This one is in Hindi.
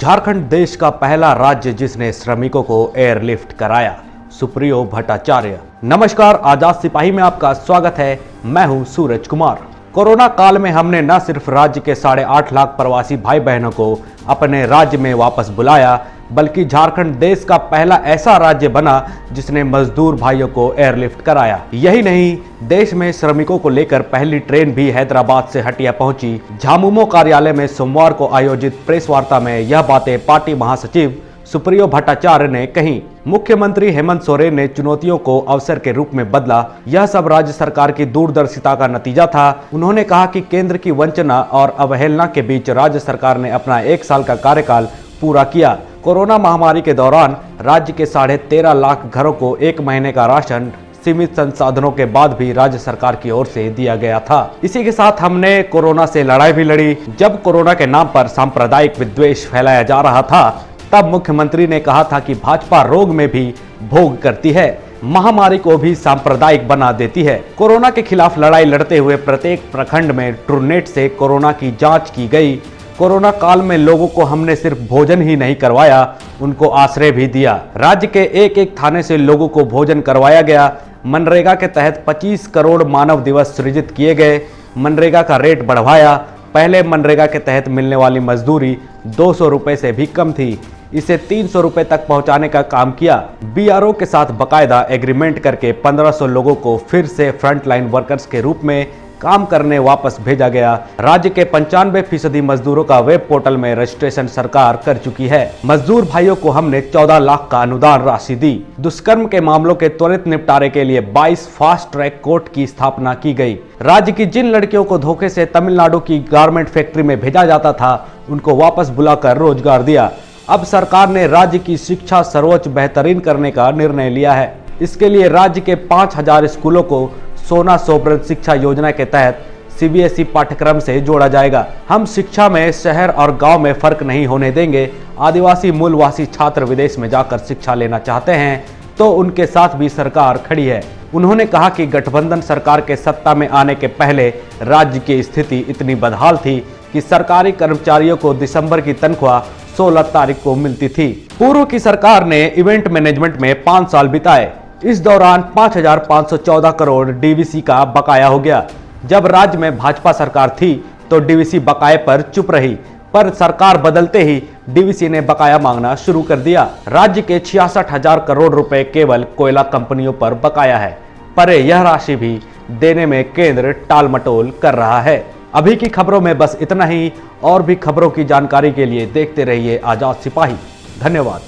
झारखंड देश का पहला राज्य जिसने श्रमिकों को एयरलिफ्ट कराया। सुप्रियो भट्टाचार्य। नमस्कार, आजाद सिपाही में आपका स्वागत है। मैं हूं सूरज कुमार। कोरोना काल में हमने न सिर्फ राज्य के 8.5 लाख प्रवासी भाई बहनों को अपने राज्य में वापस बुलाया, बल्कि झारखंड देश का पहला ऐसा राज्य बना जिसने मजदूर भाइयों को एयरलिफ्ट कराया। यही नहीं, देश में श्रमिकों को लेकर पहली ट्रेन भी हैदराबाद से हटिया पहुंची। झामुमो कार्यालय में सोमवार को आयोजित प्रेस वार्ता में यह बातें पार्टी महासचिव सुप्रियो भट्टाचार्य ने कही। मुख्यमंत्री हेमंत सोरेन ने चुनौतियों को अवसर के रूप में बदला। यह सब राज्य सरकार की दूरदर्शिता का नतीजा था। उन्होंने कहा कि केंद्र की वंचना और अवहेलना के बीच राज्य सरकार ने अपना 1 साल का कार्यकाल पूरा किया। कोरोना महामारी के दौरान राज्य के 13.5 लाख घरों को 1 महीने का राशन सीमित संसाधनों के बाद भी राज्य सरकार की ओर से दिया गया था। इसी के साथ हमने कोरोना से लड़ाई भी लड़ी। जब कोरोना के नाम पर सांप्रदायिक विद्वेष फैलाया जा रहा था, तब मुख्यमंत्री ने कहा था कि भाजपा रोग में भी भोग करती है, महामारी को भी सांप्रदायिक बना देती है। कोरोना के खिलाफ लड़ाई लड़ते हुए प्रत्येक प्रखंड में ट्रूनेट से कोरोना की जांच की गई। कोरोना काल में लोगों को हमने सिर्फ भोजन ही नहीं करवाया, उनको आश्रय भी दिया। राज्य के एक थाने से लोगों को भोजन करवाया गया। मनरेगा के तहत 25 करोड़ मानव दिवस सृजित किए गए। मनरेगा का रेट बढ़वाया। पहले मनरेगा के तहत मिलने वाली मजदूरी 200 रुपए से भी कम थी, इसे 300 रुपए तक पहुंचाने का काम किया। बीआरओ के साथ बकायदा एग्रीमेंट करके 1500 लोगों को फिर से फ्रंटलाइन वर्कर्स के रूप में काम करने वापस भेजा गया। राज्य के 95% मजदूरों का वेब पोर्टल में रजिस्ट्रेशन सरकार कर चुकी है। मजदूर भाइयों को हमने 14 लाख का अनुदान राशि दी। दुष्कर्म के मामलों के त्वरित निपटारे के लिए 22 फास्ट ट्रैक कोर्ट की स्थापना की गई। राज्य की जिन लड़कियों को धोखे से तमिलनाडु की गारमेंट फैक्ट्री में भेजा जाता था, उनको वापस बुलाकर रोजगार दिया। अब सरकार ने राज्य की शिक्षा सर्वोच्च बेहतरीन करने का निर्णय लिया है। इसके लिए राज्य के 5000 स्कूलों को सोना सोबरन शिक्षा योजना के तहत सीबीएसई पाठ्यक्रम से जोड़ा जाएगा। हम शिक्षा में शहर और गांव में फर्क नहीं होने देंगे। आदिवासी मूलवासी छात्र विदेश में जाकर शिक्षा लेना चाहते हैं तो उनके साथ भी सरकार खड़ी है। उन्होंने कहा कि गठबंधन सरकार के सत्ता में आने के पहले राज्य की स्थिति इतनी बदहाल थी कि सरकारी कर्मचारियों को दिसंबर की तनख्वाह 16 तारीख को मिलती थी। पूर्व की सरकार ने इवेंट मैनेजमेंट में 5 साल बिताए। इस दौरान 5514 करोड़ डीवीसी का बकाया हो गया। जब राज्य में भाजपा सरकार थी तो डीवीसी बकाये पर चुप रही, पर सरकार बदलते ही डीवीसी ने बकाया मांगना शुरू कर दिया। राज्य के 66,000 करोड़ रुपए केवल कोयला कंपनियों पर बकाया है, पर यह राशि भी देने में केंद्र टालमटोल कर रहा है। अभी की खबरों में बस इतना ही। और भी खबरों की जानकारी के लिए देखते रहिए आजाद सिपाही। धन्यवाद।